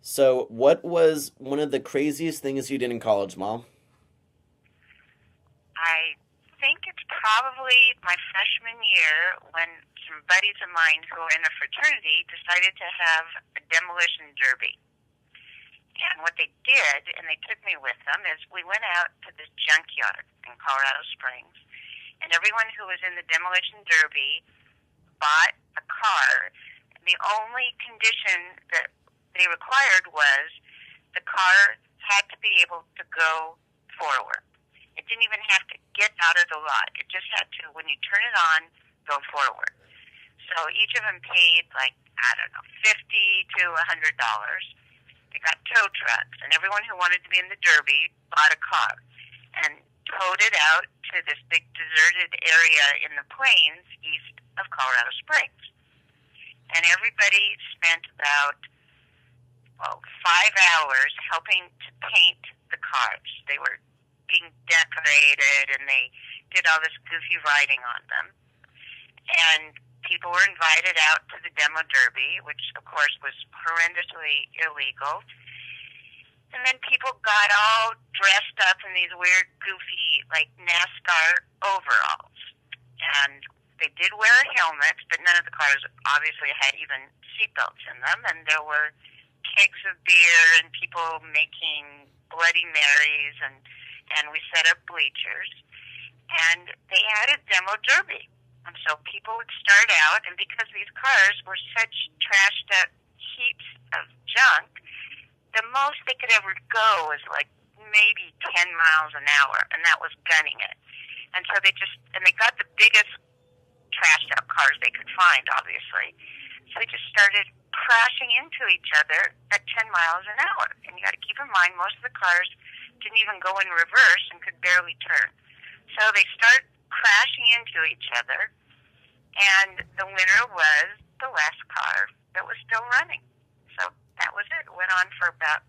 So, what was one of the craziest things you did in college, Mom? I think it's probably my freshman year when some buddies of mine who were in a fraternity decided to have a demolition derby. And what they did, and they took me with them, is we went out to this junkyard in Colorado Springs, and everyone who was in the demolition derby bought a car. The only condition that they required was the car had to be able to go forward. It didn't even have to get out of the lot. It just had to, when you turn it on, go forward. So each of them paid like, I don't know, $50 to $100. They got tow trucks, and everyone who wanted to be in the derby bought a car and towed it out to this big deserted area in the plains east of Colorado Springs. And everybody spent about 5 hours helping to paint the cars. They were being decorated, and they did all this goofy writing on them. And people were invited out to the demo derby, which of course was horrendously illegal. And then people got all dressed up in these weird, goofy, like NASCAR overalls. And they did wear helmets, but none of the cars obviously had even seatbelts in them. And there were kegs of beer and people making Bloody Marys, and we set up bleachers. And they had a demo derby. And so people would start out, and because these cars were such trashed up heaps of junk, the most they could ever go was like maybe 10 miles an hour, and that was gunning it. And so they got the biggest trashed out cars they could find, obviously. So they just started crashing into each other at 10 miles an hour. And you got to keep in mind, most of the cars didn't even go in reverse and could barely turn. So they start crashing into each other, and the winner was the last car that was still running. So that was it. It went on for about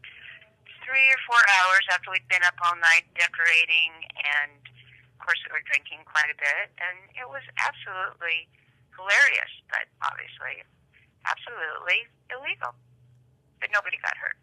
3 or 4 hours after we'd been up all night decorating, and of course we were drinking quite a bit, and it was absolutely hilarious, but obviously absolutely illegal. But nobody got hurt.